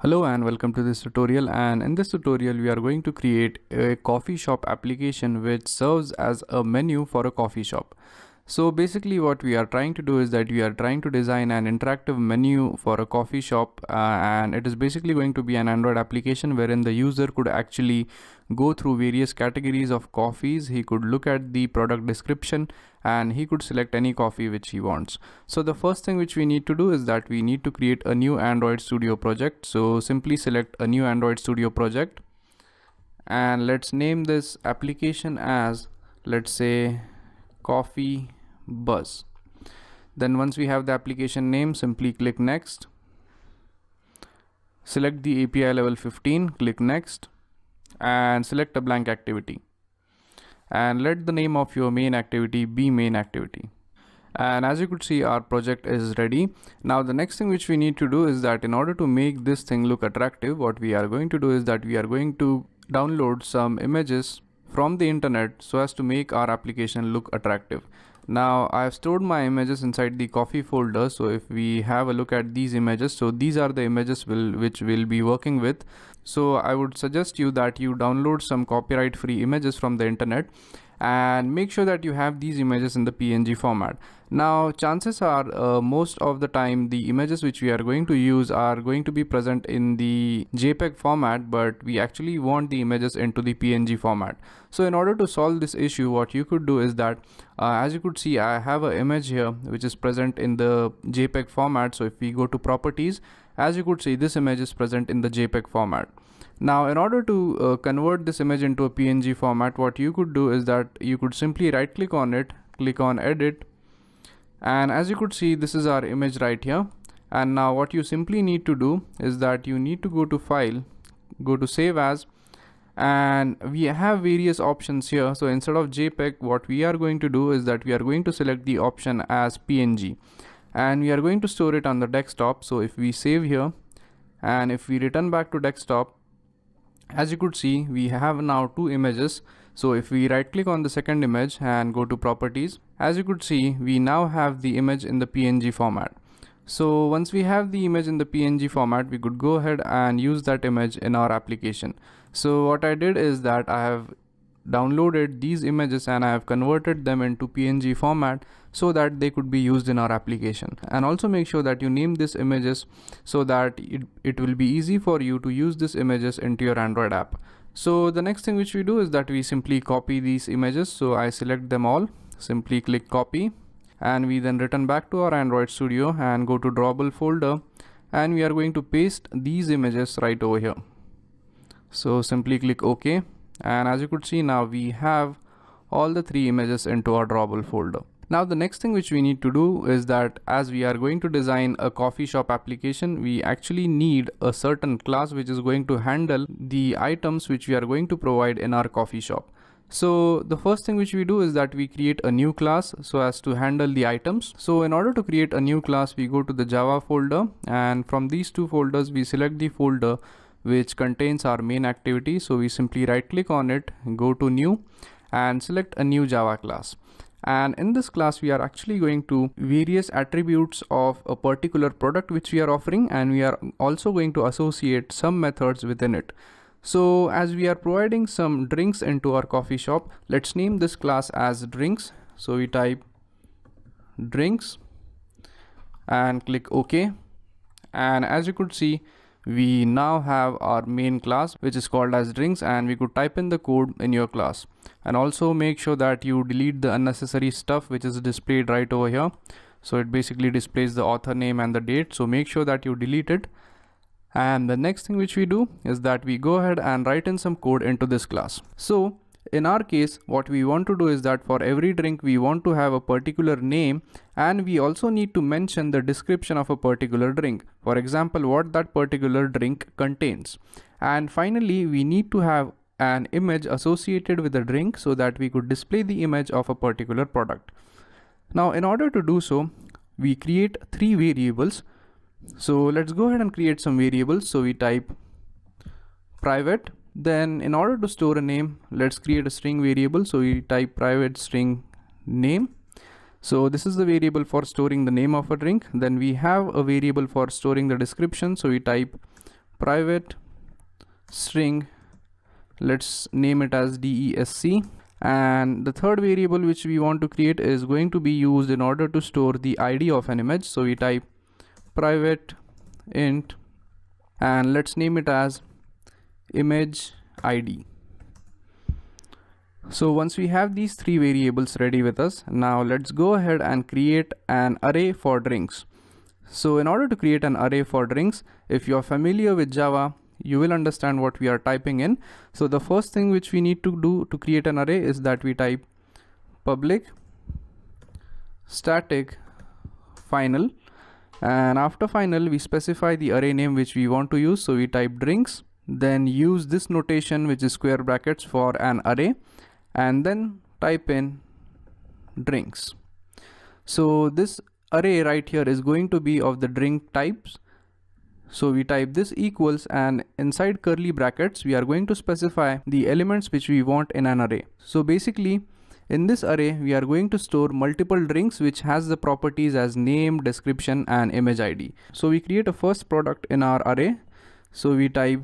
Hello and welcome to this tutorial, and in this tutorial we are going to create a coffee shop application which serves as a menu for a coffee shop. So basically what we are trying to do is that we are trying to design an interactive menu for a coffee shop, and it is basically going to be an Android application wherein the user could actually go through various categories of coffees. He could look at the product description and he could select any coffee which he wants. So the first thing which we need to do is that we need to create a new Android Studio project. So simply select a new Android Studio project and let's name this application as, let's say, Coffee Buzz. Then once we have the application name, simply click next, select the API level 15, click next and select a blank activity and let the name of your main activity be main activity. And as you could see, our project is ready. Now the next thing which we need to do is that in order to make this thing look attractive, what we are going to do is that we are going to download some images from the internet so as to make our application look attractive. Now I have stored my images inside the coffee folder. So if we have a look at these images, so these are the images which we'll be working with. So I would suggest you that you download some copyright free images from the internet and make sure that you have these images in the PNG format. Now chances are most of the time the images which we are going to use are going to be present in the JPEG format, but we actually want the images into the PNG format. So in order to solve this issue, what you could do is that as you could see, I have an image here which is present in the JPEG format. So if we go to properties, as you could see, this image is present in the JPEG format. Now in order to convert this image into a PNG format, what you could do is that you could simply right click on it, click on edit, and as you could see, this is our image right here. And now what you simply need to do is that you need to go to file, go to save as, and we have various options here. So instead of JPEG, what we are going to do is that we are going to select the option as PNG and we are going to store it on the desktop. So if we save here and if we return back to desktop, as you could see, we have now two images. So if we right click on the second image and go to properties, as you could see, we now have the image in the PNG format. So once we have the image in the PNG format, we could go ahead and use that image in our application. So what I did is that I have downloaded these images and I have converted them into PNG format so that they could be used in our application. And also make sure that you name these images so that it will be easy for you to use these images into your Android app. So the next thing which we do is that we simply copy these images. So I select them all, simply click copy, and we then return back to our Android Studio and go to drawable folder, and we are going to paste these images right over here. So simply click OK, and as you could see, now we have all the three images into our drawable folder. Now the next thing which we need to do is that as we are going to design a coffee shop application, we actually need a certain class which is going to handle the items which we are going to provide in our coffee shop. So the first thing which we do is that we create a new class so as to handle the items. So in order to create a new class, we go to the Java folder, and from these two folders we select the folder which contains our main activity. So we simply right click on it, go to new and select a new Java class. And in this class we are actually going to various attributes of a particular product which we are offering, and we are also going to associate some methods within it. So as we are providing some drinks into our coffee shop, let's name this class as drinks. So we type drinks and click OK, and as you could see, we now have our main class which is called as drinks, and we could type in the code in your class. And also make sure that you delete the unnecessary stuff which is displayed right over here. So it basically displays the author name and the date, so make sure that you delete it. And the next thing which we do is that we go ahead and write in some code into this class. So in our case, what we want to do is that for every drink we want to have a particular name, and we also need to mention the description of a particular drink. For example, what that particular drink contains. And finally, we need to have an image associated with the drink so that we could display the image of a particular product. Now in order to do so, we create three variables. So let's go ahead and create some variables. So we type private. Then in order to store a name, let's create a string variable. So we type private string name. So this is the variable for storing the name of a drink. Then we have a variable for storing the description. So we type private string, let's name it as DESC. And the third variable which we want to create is going to be used in order to store the ID of an image. So we type private int and let's name it as image ID. So once we have these three variables ready with us, now let's go ahead and create an array for drinks. So in order to create an array for drinks, if you're familiar with Java, you will understand what we are typing in. So the first thing which we need to do to create an array is that we type public static final, and after final we specify the array name which we want to use. So we type drinks, then use this notation which is square brackets for an array, and then type in drinks. So this array right here is going to be of the drink types. So we type this equals, and inside curly brackets we are going to specify the elements which we want in an array. So basically in this array we are going to store multiple drinks which has the properties as name, description and image ID. So we create a first product in our array. So we type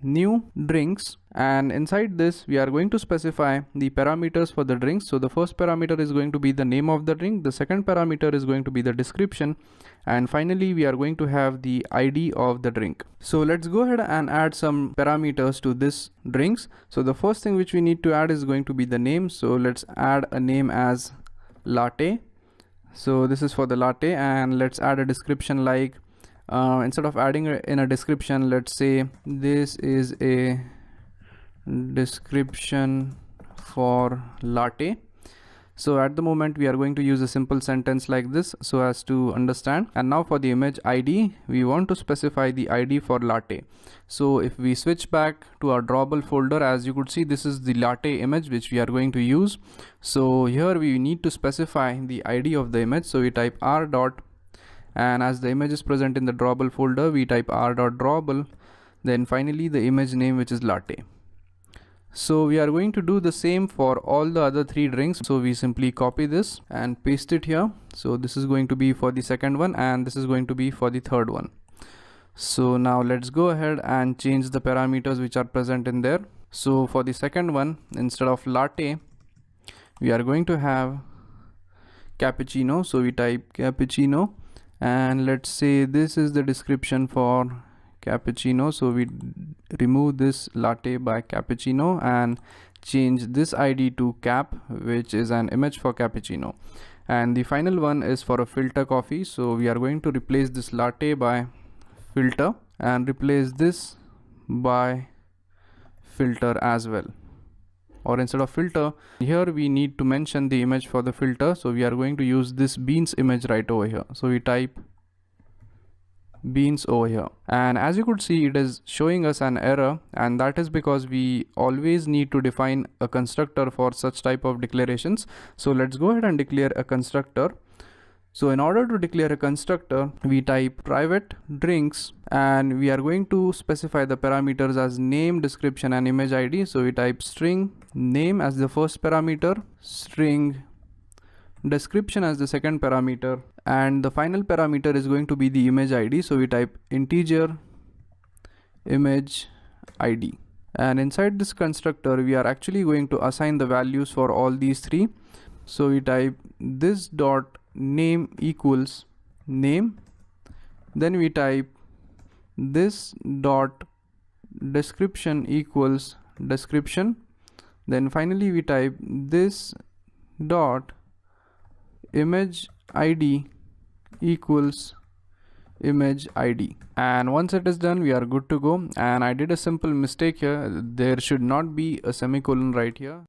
new drinks, and inside this we are going to specify the parameters for the drinks. So the first parameter is going to be the name of the drink, the second parameter is going to be the description, and finally we are going to have the ID of the drink. So let's go ahead and add some parameters to this drinks. So the first thing which we need to add is going to be the name. So let's add a name as latte. So this is for the latte, and let's add a description like instead of adding in a description, let's say this is a description for latte. So at the moment we are going to use a simple sentence like this so as to understand. And now for the image ID, we want to specify the ID for latte. So if we switch back to our drawable folder, as you could see, this is the latte image which we are going to use. So here we need to specify the ID of the image. So we type r dot, and as the image is present in the drawable folder, we type r.drawable, then finally the image name which is latte. So we are going to do the same for all the other three drinks. So we simply copy this and paste it here. So this is going to be for the second one, and this is going to be for the third one. So now let's go ahead and change the parameters which are present in there. So for the second one, instead of latte, we are going to have cappuccino. So we type cappuccino, and let's say this is the description for cappuccino. So we remove this latte by cappuccino and change this ID to cap, which is an image for cappuccino. And the final one is for a filter coffee. So we are going to replace this latte by filter and replace this by filter as well. Or instead of filter, here we need to mention the image for the filter. So we are going to use this beans image right over here. So we type beans over here, and as you could see, it is showing us an error, and that is because we always need to define a constructor for such type of declarations. So let's go ahead and declare a constructor. So in order to declare a constructor, we type private drinks, and we are going to specify the parameters as name, description and image ID. So we type string name as the first parameter, string description as the second parameter, and the final parameter is going to be the image ID. So we type integer image ID, and inside this constructor we are actually going to assign the values for all these three. So we type this dot name equals name, then we type this dot description equals description, then finally we type this dot image ID equals image ID. And once it is done, we are good to go. And I did a simple mistake here. There should not be a semicolon right here.